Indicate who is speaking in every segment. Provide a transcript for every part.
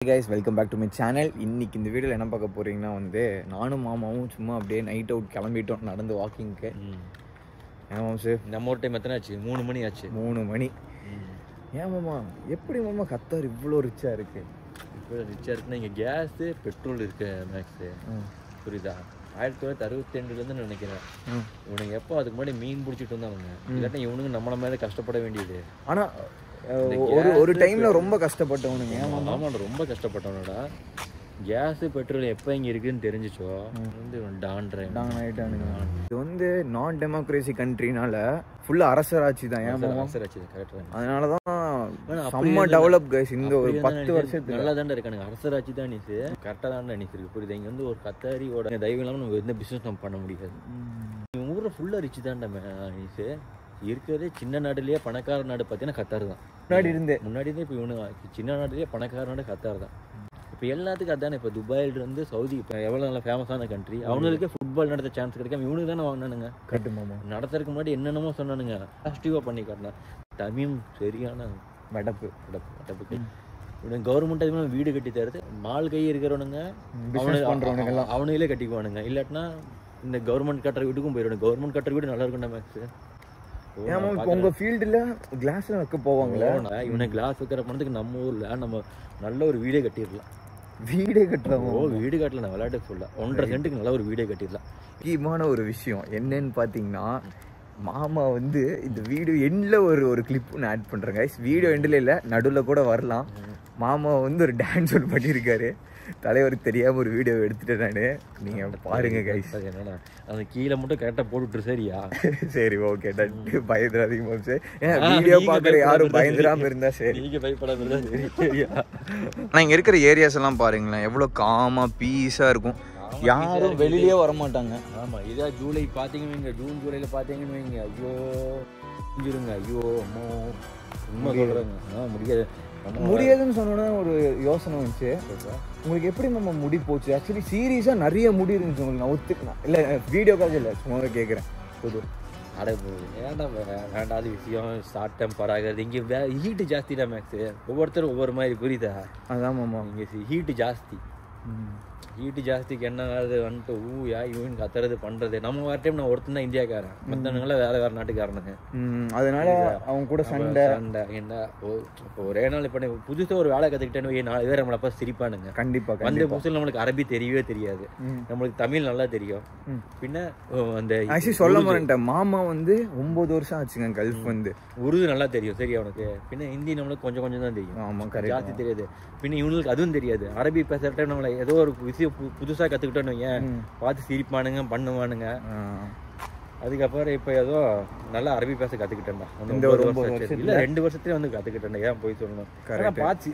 Speaker 1: guys, welcome back to my channel. இன்னைக்கு இந்த வீடியோல என்ன பார்க்க போறீங்கன்னா வந்து நானும் மாமாவும் சும்மா அப்படியே நைட் அவுட் கிளம்பிட்டோம் நடந்து வாக்கிங்க்கு. ஏன் மாமா
Speaker 2: நம்ம ஒரு டைம் எத்தனை ஆச்சு? 3 மணி ஆச்சு. 3
Speaker 1: மணி. ஏன் மாமா எப்படி மாமா கத்தார் இவ்வளோ ரிச்சா இருக்கு?
Speaker 2: இப்போ ரிச்சா இருக்குன்னா இங்கே கேஸு பெட்ரோல் இருக்கு மேக்ஸு, புரியுதா? 1962 நினைக்கிறேன். இவனுங்க எப்போ அதுக்கு முன்னாடி மீன் பிடிச்சிட்டு வந்தாங்க, இல்லாட்டி இவனுங்க நம்மள மேலே கஷ்டப்பட வேண்டியது.
Speaker 1: ஆனால் ஒரு டைம்ல ரொம்ப கஷ்டப்பட்டவனுங்க.
Speaker 2: ஆமாம், ரொம்ப கஷ்டப்பட்டவனடா. கேஸு பெட்ரோல் எப்போ இங்கே இருக்குன்னு தெரிஞ்சிச்சோ வந்து டான் ஆகிட்டானுங்க.
Speaker 1: இது வந்து நான் டெமோக்ரஸி கண்ட்ரினால ஃபுல்லாக அரசராட்சி தான். ஏன்
Speaker 2: அரசராட்சி கரெக்டாக,
Speaker 1: அதனால தான் செம்ம டெவலப் கைஸ். இந்த ஒரு 10 வருஷத்துக்கு
Speaker 2: நல்லா தாண்டா இருக்கானுங்க. அரசராட்சி தான் நினைச்சு கரெக்டாக தாண்டா நினைச்சிருக்கு, புரியுது? இங்கே வந்து ஒரு கத்தாரியோட தயவு இல்லாமல் நம்ம எந்த பிஸ்னஸ் நம்ம பண்ண முடியாது. ஊரில் ஃபுல்லாக ரிச்சு தாண்டா நினைச்சு. இருக்கிறதே சின்ன நாடுலேயே பணக்கார நாடு பார்த்தீங்கன்னா கத்தார் தான். முன்னாடி தான் இப்போ இவனு சின்ன நாடுலேயே பணக்கார நாடு கத்தார் தான். இப்போ எல்லாத்துக்கும் அதானே. இப்போ துபாயிலிருந்து சவுதி இப்போ எவ்வளோ நல்ல ஃபேமஸான கண்ட்ரி, அவனுக்கே ஃபுட்பால் நடத்த சான்ஸ் கிடைக்காம இவனுக்கு தானே வாங்கினானுங்க.
Speaker 1: கட்டுமாமா
Speaker 2: நடத்துறதுக்கு முன்னாடி என்னென்னமோ சொன்னானுங்க, பாசிட்டிவாக பண்ணி காட்டினா. தமிழ் சரியான வடப்பு. இவனுக்கு கவர்மெண்ட் அதுமாதிரி வீடு கட்டி தருது. மால் கை இருக்கிறவனுங்க அவனுங்களே கட்டிக்குவானுங்க. இல்லாட்டினா இந்த கவர்மெண்ட் கட்டுற வீட்டுக்கும் போயிடுவானு. கவர்மெண்ட் கட்டுற வீடு நல்லா இருக்கும்டா மேக்ஸ்.
Speaker 1: உங்க ஃபீல்டுல கிளாஸ்ல வைக்க போவாங்களா?
Speaker 2: இவனை கிளாஸ் வைக்கிற பணத்துக்கு நம்ம ஊர்ல நம்ம நல்ல ஒரு வீடே கட்டிடலாம்.
Speaker 1: வீடே கட்டலாம்.
Speaker 2: வீடு கட்டல, நான் விளையாட்டு சொல்ல 1.5 சென்ட்டுக்கு நல்ல ஒரு வீடே கட்டிடலாம்.
Speaker 1: முக்கியமான ஒரு விஷயம் என்னன்னு பாத்தீங்கன்னா, மாமா வந்து இந்த வீடியோ எண்ட்ல ஒரு கிளிப் நான் ஆட் பண்றேன் கைஸ். வீடியோ எண்ட்ல இல்ல, நடுவில் கூட வரலாம். மாமா வந்து ஒரு டான்ஸ் ஒன்று பண்ணியிருக்காரு. தலைவருக்கு தெரியாம ஒரு வீடியோ எடுத்துட்டேன் நானு. நீங்க பாருங்க கைஸ்.
Speaker 2: என்னன்னா அந்த கீழே மட்டும் கரெக்டா போட்டுட்டு. சரியா?
Speaker 1: சரி, ஓகே. பயந்துடாதீங்க மாம்சே. வீடியோ பாக்குற யாரும் பயந்துடாம இருந்தா சரி.
Speaker 2: நீங்க பயப்படாம இருந்தா சரி. சரியா?
Speaker 1: ஆனா இங்க இருக்கிற ஏரியாஸ் எல்லாம் பாருங்களேன், எவ்வளவு காமா பீஸா இருக்கும். யாரும் வெளியிலேயே வரமாட்டாங்க.
Speaker 2: ஆமா, இதா ஜூலை பாத்தீங்கன்னு வைங்க, ஜூன் ஜூலைல பாத்தீங்கன்னு வைங்க, ஐயோ செஞ்சிருங்க. ஐயோ அம்மோ சும்மா சொல்றாங்க.
Speaker 1: முடியாதுன்னு சொன்னோன்னா ஒரு யோசனை வந்துச்சு. உங்களுக்கு எப்படி நம்ம முடி போச்சு? ஆக்சுவலி சீரியஸா நிறைய முடி இருந்துச்சு உங்களுக்கு. நான் ஒத்துக்கலாம் இல்ல, வீடியோக்காக இல்லை, சும்மா கேட்குறேன். புது
Speaker 2: வேண்டாத விஷயம். ஷார்ட் டெம்பர் ஆகுறது. இங்கே ஹீட்டு ஜாஸ்தி தான் மேக்ஸ். ஒவ்வொருத்தரும் ஒவ்வொரு மாதிரி, புரியுதா?
Speaker 1: அதான் மாமா,
Speaker 2: இங்கே ஹீட்டு ஜாஸ்தி. ஹீட்டு ஜாஸ்திக்கு என்ன ஆகுது வந்துட்டு ஊயா இவன் கத்துறது பண்றது. நம்ம வர டைம் நான் ஒருத்தன் தான் இந்தியாக்காரன், மற்றவங்களாம் வேற நாட்டுக்காரனுங்க.
Speaker 1: அதனால அவங்க கூட சண்டை
Speaker 2: என்ன. இப்போ ஒரே நாள் இப்போ புதுசாக ஒரு வேலை கற்றுக்கிட்டேன்னு 4 பேர் நம்மளை பார்த்து சிரிப்பானுங்க.
Speaker 1: கண்டிப்பா.
Speaker 2: அந்த புதுசில் நம்மளுக்கு அரபி தெரியவே தெரியாது, நம்மளுக்கு தமிழ் நல்லா தெரியும். பின்ன அந்த
Speaker 1: சொல்ல மாட்டேன், மாமா வந்து 9 வருஷம் ஆச்சுங்க கல்ஃப் வந்து.
Speaker 2: உருது நல்லா தெரியும் சரி அவனுக்கு. பின்ன ஹிந்தி நம்மளுக்கு கொஞ்சம் கொஞ்சம் தான் தெரியும்.
Speaker 1: ஆமா,
Speaker 2: ஜாஸ்தி தெரியாது. பின்ன இவனுக்கு அதுவும் தெரியாது. அரபி பேசுற டைம் நம்மளை ஏதோ ஒரு விஷயம் புதுசா கத்துக்கிட்டோன்னு ஏன் பார்த்து சிரிப்பானுங்க, பண்ணுவானுங்க. அதுக்கப்புறம் இப்ப ஏதோ நல்லா அரபி பேச கத்துக்கிட்டேன்டா. 2 வருஷத்துல வந்து கத்துக்கிட்டேன். ஏன் போய் சொல்லணும்? பார்த்து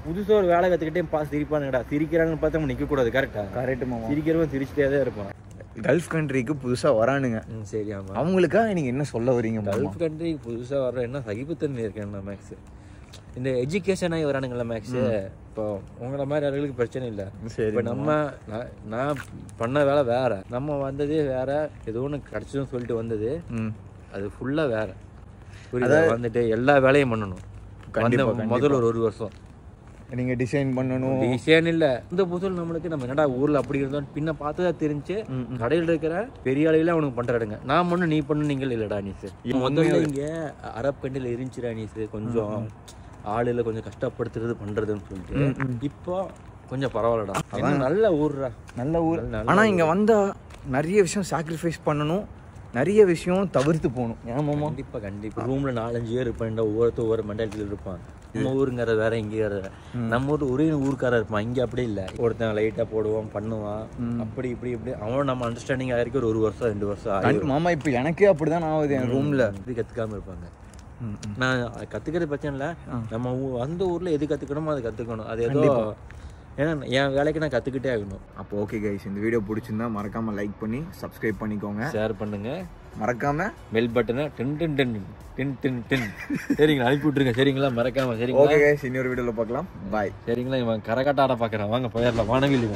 Speaker 2: புதுசா ஒரு வேலை கத்துக்கிட்டே பார்த்து சிரிப்பானுங்கடா. சிரிக்கிறாங்கன்னு பார்த்து நம்ம நிக்க கூடாது. கரெக்டா?
Speaker 1: கரெக்ட்.
Speaker 2: சிரிக்கிறவன் சிரிச்சிட்டே தான் இருப்பான்.
Speaker 1: கல்ஃப் கண்ட்ரிக்கு புதுசா வரானுங்க.
Speaker 2: சரி, ஆமா.
Speaker 1: அவங்களுக்காக நீங்க என்ன சொல்ல வரீங்க?
Speaker 2: கல்ஃப் கண்ட்ரிக்கு புதுசா வர்ற என்ன சகிப்புத்தன்மை இருக்கேன் மேக்ஸ். இந்த எஜுகேஷன் ஆகி வரானுங்களா மேக்ஸ். இப்போ உங்களை மாதிரி அவர்களுக்கு பிரச்சனை இல்லை. இப்போ நான் பண்ண வேலை வேற, நம்ம வந்ததே வேற. ஏதோ ஒன்று கிடைச்சதுன்னு சொல்லிட்டு வந்தது அது ஃபுல்லா வேற, புரியுதா? வந்துட்டு எல்லா வேலையும் பண்ணணும். முதல்ல ஒரு வருஷம்
Speaker 1: நீங்க டிசைன் பண்ணணும்.
Speaker 2: டிசைன் இல்ல, இந்த புதுல நம்மளுக்கு நம்ம என்னடா ஊர்ல அப்படி இருந்தோம் பின்ன பார்த்ததா தெரிஞ்சு கடையில் இருக்கிற பெரிய ஆளுகளே அவனுக்கு பண்றாடுங்க. நான் பண்ணு நீ பண்ணு நீங்கள் இல்லடா நீஸ். முதல்ல இங்க அரப் கண்ட்ரில இருந்துச்சுடா நீஸ், கொஞ்சம் ஆளுல கொஞ்சம் கஷ்டப்படுத்துறது பண்றதுன்னு சொல்லிட்டு. இப்போ கொஞ்சம் பரவாயில்லடா, நல்ல ஊர்ரா, நல்ல ஊர்.
Speaker 1: ஆனா இங்க வந்தா நிறைய விஷயம் சாக்ரிஃபைஸ் பண்ணணும், நிறைய விஷயம் தவிர்த்து போகணும். ஏமாமா?
Speaker 2: கண்டிப்பா. ரூம்ல 4-5 பேர் இருப்பான், ஒவ்வொரு மென்டாலிட்டியில இருப்பான். நம்ம ஊருங்கிற வேற, இங்கே நம்ம ஊர் ஒரே ஊருக்காரர் இருப்பான். இங்க அப்படி இல்லை. ஒருத்தன் லைட்டா போடுவான், பண்ணுவான், அப்படி இப்படி இப்படி. அவன் நம்ம அண்டர்ஸ்டாண்டிங் ஆயிருக்கு ஒரு வருஷம் 2 வருஷம்.
Speaker 1: மாமா இப்ப எனக்கே அப்படிதான் ஆகுது. என் ரூம்ல
Speaker 2: இது கத்துக்காம இருப்பாங்க. நான் கத்துக்கிறது பிரச்சனை இல்லை, நம்ம அந்த ஊர்ல எது கத்துக்கணுமோ அதை கத்துக்கணும். அது ஏதோ ஏன்னா என் வேலைக்கு நான் கத்துக்கிட்டே ஆகணும்.
Speaker 1: அப்போ ஓகே கைஸ், இந்த வீடியோ பிடிச்சிருந்தா மறக்காம லைக் பண்ணி சப்ஸ்கிரைப் பண்ணிக்கோங்க,
Speaker 2: ஷேர் பண்ணுங்க,
Speaker 1: மறக்காம
Speaker 2: பெல் பட்டனை சரிங்களா அனுப்பி விட்டுருங்க. சரிங்களா? மறக்காம. சரிங்களா?
Speaker 1: ஓகே கைஸ், இன்னொரு வீடியோல பார்க்கலாம். பாய்.
Speaker 2: சரிங்களா? இவன் கரகாட்ட ஆட பாக்குறான். வாங்க போயிடலாம். வானவில்.